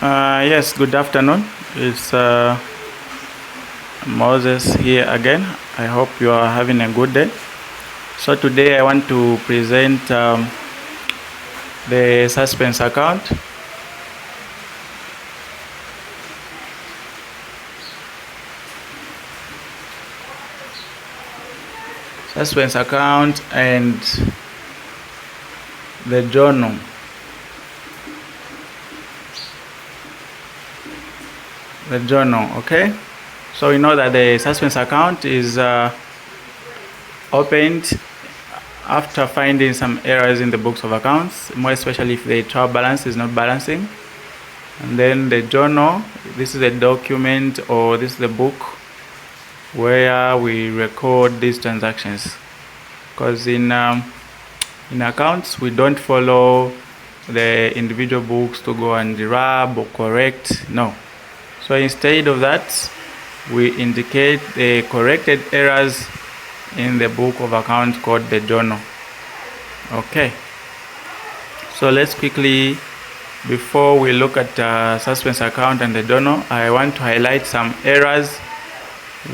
Yes, good afternoon. It's Moses here again. I hope you are having a good day. So today I want to present the suspense account. Suspense account and the journal. The journal, okay? So we know that the suspense account is opened after finding some errors in the books of accounts, more especially if the trial balance is not balancing. And then the journal, this is a document or this is the book where we record these transactions. Because in accounts, we don't follow the individual books to go and rub or correct, no. So instead of that, we indicate the corrected errors in the book of accounts called the journal. Okay, so let's quickly, before we look at suspense account and the journal, I want to highlight some errors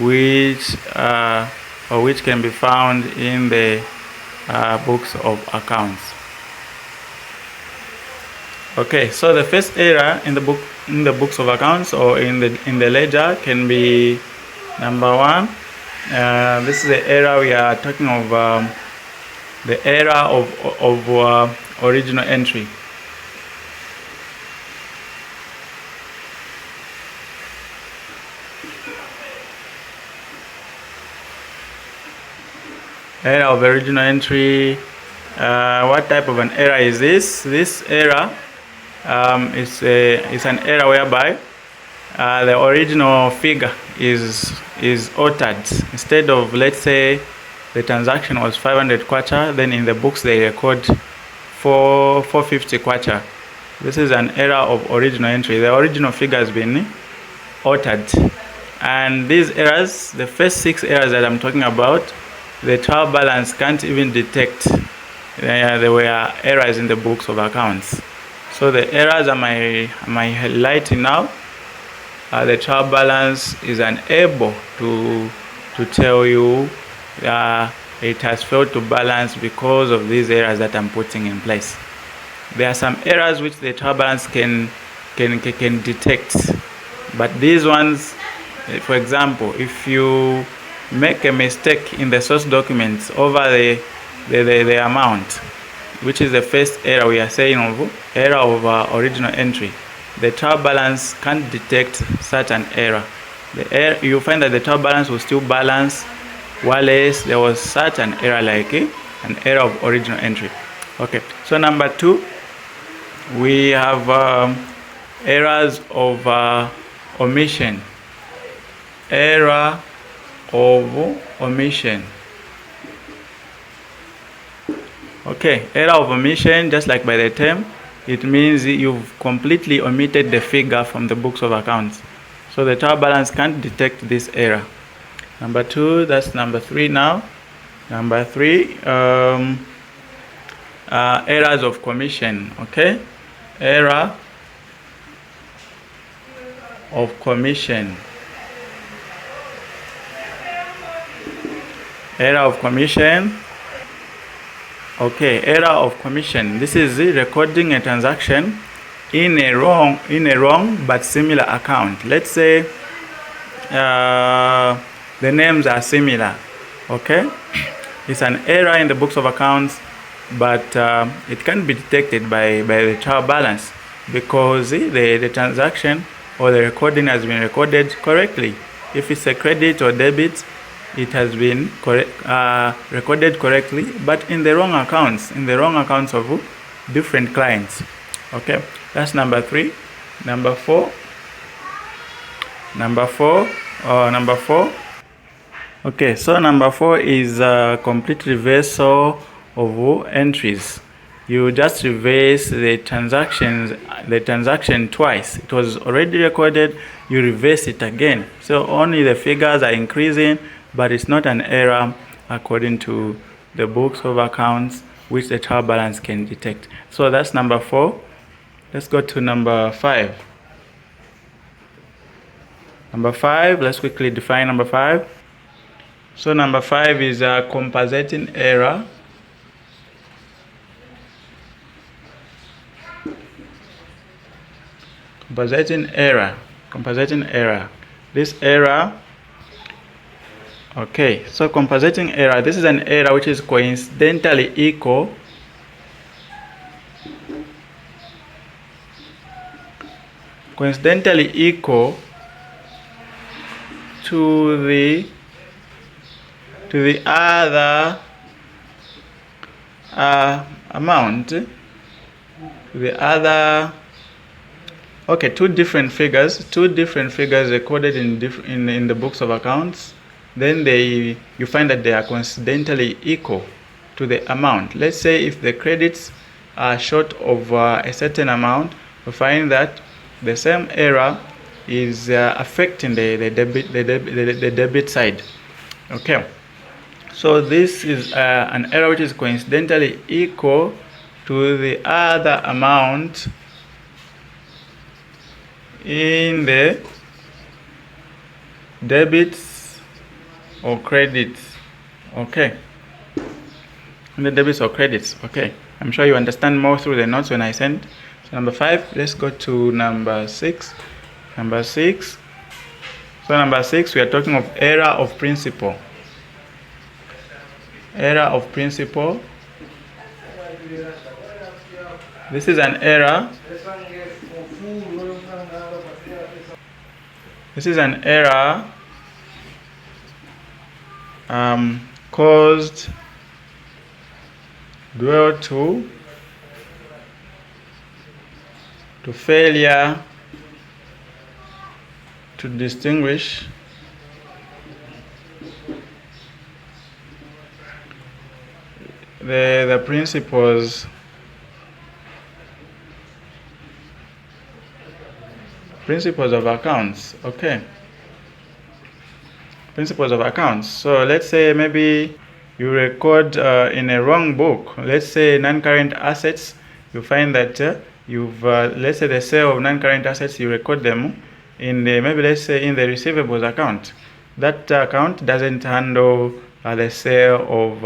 which can be found in the books of accounts. Okay, so the first error in the books of accounts or in the ledger can be number one. This is the error we are talking of, the error of original entry. Error of original entry. What type of an error is this? This error is an error whereby the original figure is altered. Instead of, let's say, the transaction was 500 kwacha, then in the books they record 450 kwacha. This is an error of original entry. The original figure has been altered. And these errors, the first 6 errors that I'm talking about, the trial balance can't even detect. There were errors in the books of accounts. So the errors am I highlighting now? The trial balance is unable to tell you it has failed to balance because of these errors that I'm putting in place. There are some errors which the trial balance can detect, but these ones, for example, if you make a mistake in the source documents over the amount, which is the first error we are saying of, error of original entry, the trial balance can't detect such an error. You find that the trial balance will still balance while there was such an error like an error of original entry. Okay, so number 2, we have errors of omission. Error of omission. Okay, error of omission, just like by the term, it means you've completely omitted the figure from the books of accounts. So the trial balance can't detect this error. Number 2, that's number 3 now. Number 3, errors of commission. Okay, error of commission. Error of commission. Okay, error of commission. This is recording a transaction in a wrong but similar account. Let's say the names are similar. Okay, it's an error in the books of accounts, but it can be detected by the trial balance because the transaction or the recording has been recorded correctly. If it's a credit or debit, it has been recorded correctly, but in the wrong accounts of different clients. Okay, that's number 3. Number 4. Okay, so number 4 is a complete reversal of entries. You just reverse the transaction twice. It was already recorded, you reverse it again. So only the figures are increasing, but it's not an error according to the books of accounts which the trial balance can detect. So that's number 4. Let's go to number 5. Number 5, let's quickly define number 5. So number 5 is a compensating error. Compensating error. This error, okay, so compensating error, this is an error which is coincidentally equal to the other amount, okay, two different figures recorded in the books of accounts. Then you find that they are coincidentally equal to the amount. Let's say if the credits are short of a certain amount, we find that the same error is affecting the debit side. Okay, so this is an error which is coincidentally equal to the other amount in the debits or credits. Okay, in the debits or credits. Okay, I'm sure you understand more through the notes when I send. So number 5, let's go to number 6. Number 6. So number 6, we are talking of error of principle. Error of principle. This is an error. This is an error caused due to failure to distinguish the principles of accounts. Okay, principles of accounts. So let's say maybe you record in a wrong book. Let's say non-current assets. You find that let's say the sale of non-current assets, you record them in maybe let's say in the receivables account. That account doesn't handle the sale of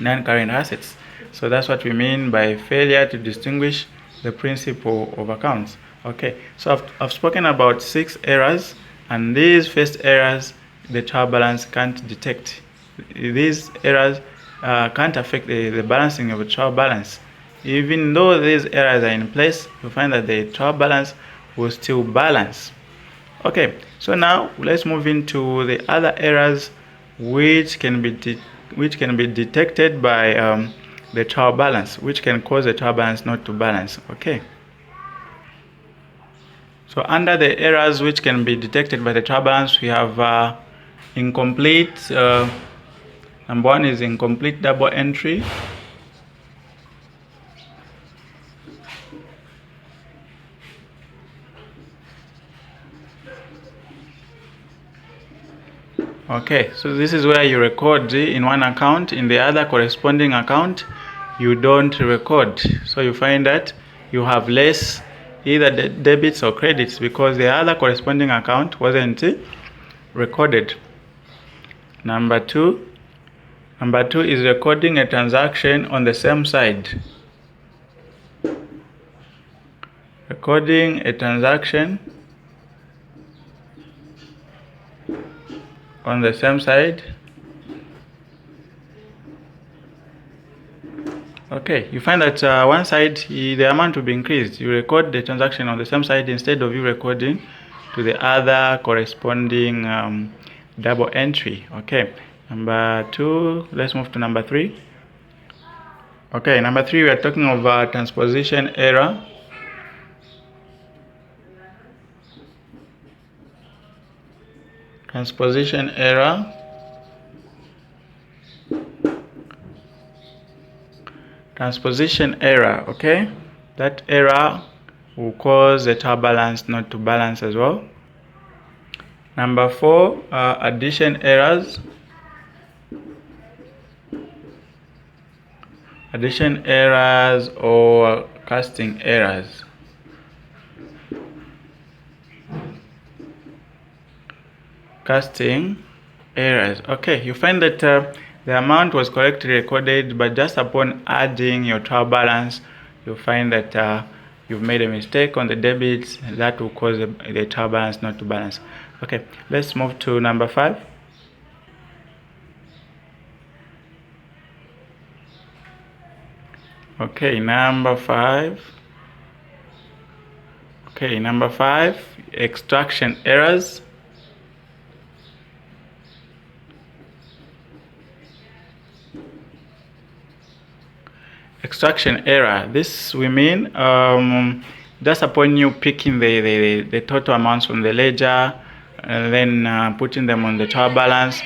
non-current assets. So that's what we mean by failure to distinguish the principle of accounts. Okay, so I've spoken about 6 errors, and these first errors the trial balance can't detect. These errors can't affect the balancing of the trial balance. Even though these errors are in place, you find that the trial balance will still balance. Okay, so now let's move into the other errors which can be detected by the trial balance, which can cause the trial balance not to balance. Okay, so under the errors which can be detected by the trial balance, we have incomplete. Number 1 is incomplete double entry. Okay, so this is where you record in one account, in the other corresponding account you don't record. So you find that you have less either debits or credits because the other corresponding account wasn't recorded. Number 2 is recording a transaction on the same side. Recording a transaction on the same side. Okay, you find that one side the amount will be increased. You record the transaction on the same side instead of you recording to the other corresponding double entry. Okay, number 2, let's move to number 3. Okay, number 3, we are talking of transposition error. Transposition error. Transposition error, okay? That error will cause the trial balance not to balance as well. Number 4, addition errors. Addition errors or casting errors. casting errors. Okay, you find that the amount was correctly recorded, but just upon adding your trial balance, you find that you've made a mistake on the debits. That will cause the trial balance not to balance. Okay, let's move to number 5. Okay, number 5. Okay, number 5, extraction errors. Extraction error. This we mean just upon you picking the total amounts from the ledger and then putting them on the trial balance.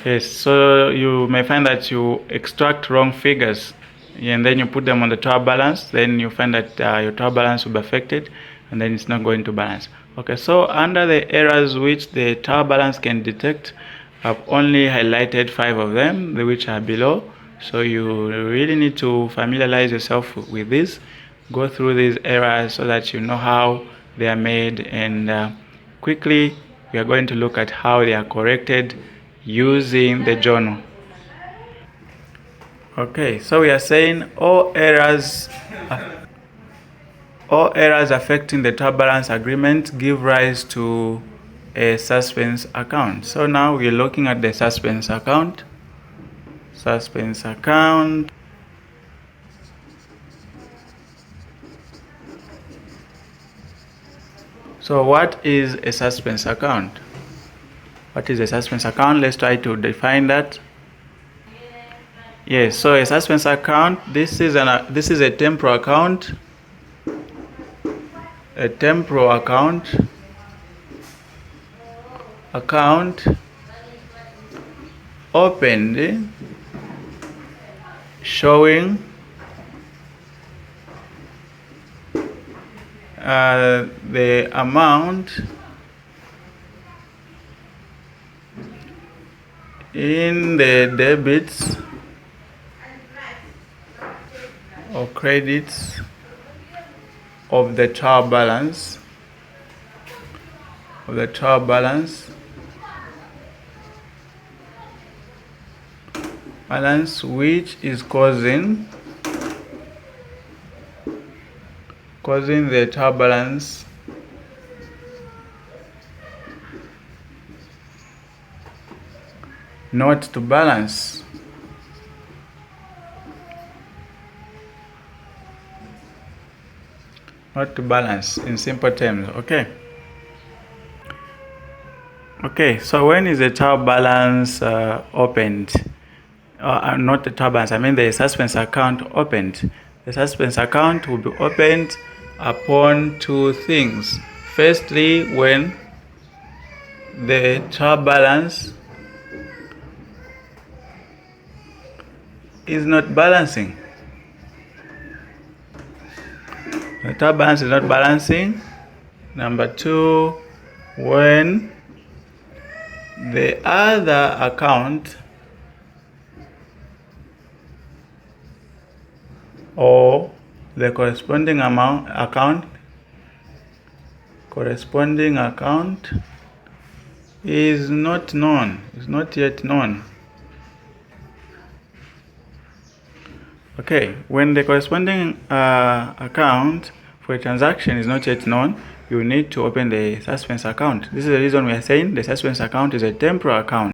Yes, so you may find that you extract wrong figures and then you put them on the trial balance, then you find that your trial balance will be affected and then it's not going to balance. Okay, so under the errors which the trial balance can detect, I've only highlighted 5 of them, which are below. So you really need to familiarize yourself with this, go through these errors so that you know how they are made, and quickly we are going to look at how they are corrected using the journal. Okay, so we are saying all errors affecting the trial balance agreement give rise to a suspense account. So now we're looking at the suspense account. Suspense account. So what is a suspense account? What is a suspense account? Let's try to define that. Yes, so a suspense account, this is a temporal account. A temporal account opened showing the amount in the debits or credits of the trial balance which is causing the trial balance not to balance. Not to balance in simple terms. Okay, so when is the trial balance opened? Not the trial balance, I mean the suspense account opened. The suspense account will be opened upon 2 things. Firstly, when the trial balance is not balancing. The trial balance is not balancing. Number 2, when the other account or the corresponding account is not known, is not yet known. Okay, when the corresponding account for a transaction is not yet known, you need to open the suspense account. This is the reason we are saying the suspense account is a temporal account.